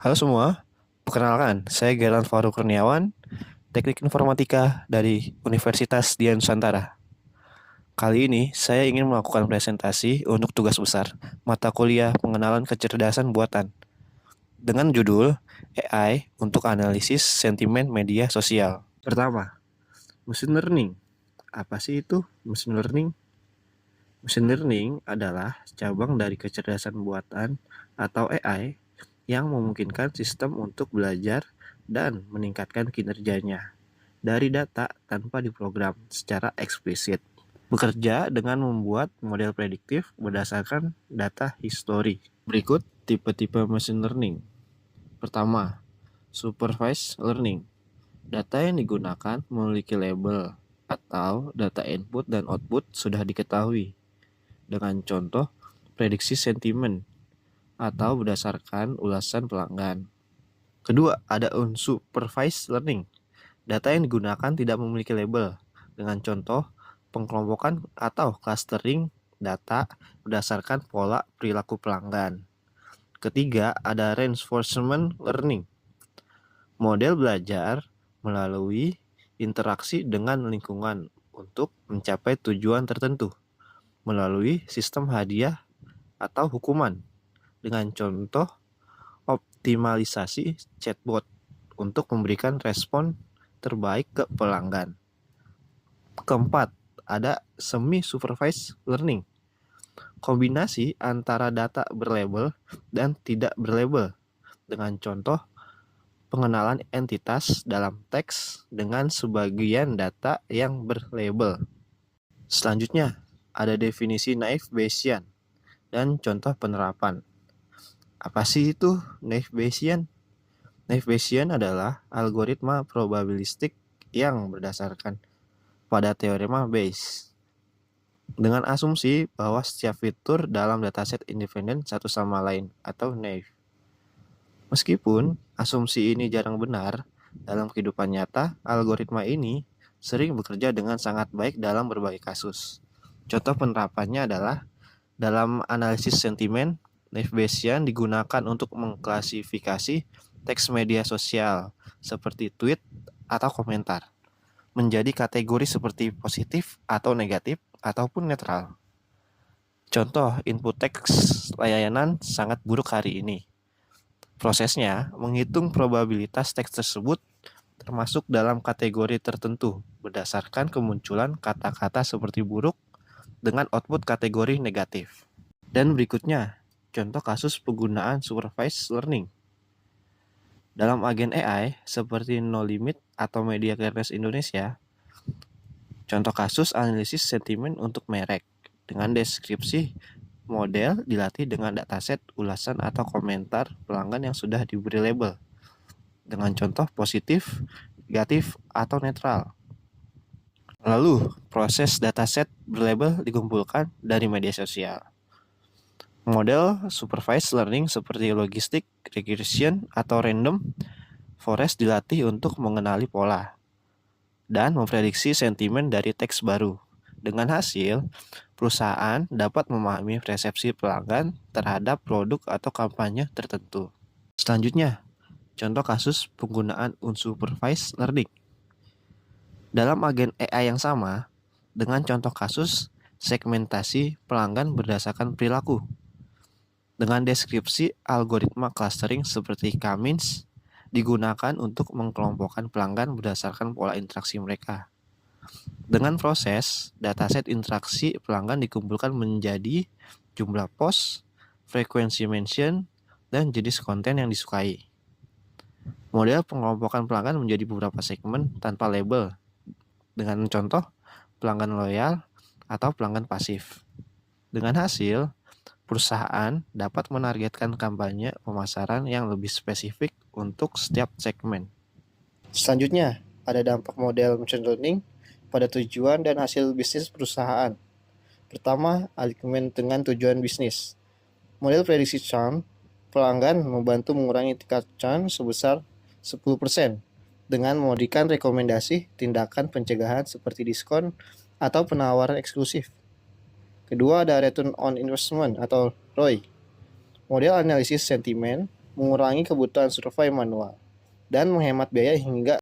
Halo semua, perkenalkan, saya Geran Faruk Kurniawan, Teknik Informatika dari Universitas Dian Nusantara. Kali ini saya ingin melakukan presentasi untuk tugas besar mata kuliah pengenalan kecerdasan buatan dengan judul AI untuk analisis sentimen media sosial. Pertama, machine learning. Apa sih itu machine learning? Machine learning adalah cabang dari kecerdasan buatan atau AI yang memungkinkan sistem untuk belajar dan meningkatkan kinerjanya dari data tanpa diprogram secara eksplisit. Bekerja dengan membuat model prediktif berdasarkan data histori. Berikut tipe-tipe machine learning. Pertama, supervised learning. Data yang digunakan memiliki label atau data input dan output sudah diketahui. Dengan contoh, prediksi sentimen atau berdasarkan ulasan pelanggan. Kedua, ada unsupervised learning. Data yang digunakan tidak memiliki label. Dengan contoh, pengkelompokan atau clustering data berdasarkan pola perilaku pelanggan. Ketiga, ada reinforcement learning. Model belajar melalui interaksi dengan lingkungan untuk mencapai tujuan tertentu melalui sistem hadiah atau hukuman. Dengan contoh, optimalisasi chatbot untuk memberikan respon terbaik ke pelanggan. Keempat, ada semi-supervised learning. Kombinasi antara data berlabel dan tidak berlabel. Dengan contoh, pengenalan entitas dalam teks dengan sebagian data yang berlabel. Selanjutnya, ada definisi naive Bayesian dan contoh penerapan. Apa sih itu naive Bayesian? Naive Bayesian adalah algoritma probabilistik yang berdasarkan pada teorema Bayes dengan asumsi bahwa setiap fitur dalam dataset independen satu sama lain atau naive. Meskipun asumsi ini jarang benar, dalam kehidupan nyata, algoritma ini sering bekerja dengan sangat baik dalam berbagai kasus. Contoh penerapannya adalah dalam analisis sentimen, naive Bayesian digunakan untuk mengklasifikasi teks media sosial seperti tweet atau komentar menjadi kategori seperti positif atau negatif ataupun netral. Contoh input teks layanan sangat buruk hari ini. Prosesnya menghitung probabilitas teks tersebut termasuk dalam kategori tertentu berdasarkan kemunculan kata-kata seperti buruk dengan output kategori negatif. Dan berikutnya, contoh kasus penggunaan supervised learning. Dalam agen AI seperti No Limit atau Media Kertas Indonesia, contoh kasus analisis sentimen untuk merek dengan deskripsi model dilatih dengan dataset ulasan atau komentar pelanggan yang sudah diberi label dengan contoh positif, negatif, atau netral. Lalu, proses dataset berlabel dikumpulkan dari media sosial. Model supervised learning seperti logistik, regression, atau random forest dilatih untuk mengenali pola dan memprediksi sentimen dari teks baru. Dengan hasil, perusahaan dapat memahami persepsi pelanggan terhadap produk atau kampanye tertentu. Selanjutnya, contoh kasus penggunaan unsupervised learning. Dalam agen AI yang sama, dengan contoh kasus segmentasi pelanggan berdasarkan perilaku. Dengan deskripsi algoritma clustering seperti K-means digunakan untuk mengkelompokkan pelanggan berdasarkan pola interaksi mereka. Dengan proses, dataset interaksi pelanggan dikumpulkan menjadi jumlah post, frekuensi mention, dan jenis konten yang disukai. Model pengelompokan pelanggan menjadi beberapa segmen tanpa label, dengan contoh pelanggan loyal atau pelanggan pasif. Dengan hasil, perusahaan dapat menargetkan kampanye pemasaran yang lebih spesifik untuk setiap segmen. Selanjutnya, ada dampak model machine learning pada tujuan dan hasil bisnis perusahaan. Pertama, alignment dengan tujuan bisnis. Model prediksi churn pelanggan membantu mengurangi tingkat churn sebesar 10% dengan memberikan rekomendasi tindakan pencegahan seperti diskon atau penawaran eksklusif. Kedua, ada return on investment atau ROI. Model analisis sentimen mengurangi kebutuhan survei manual, dan menghemat biaya hingga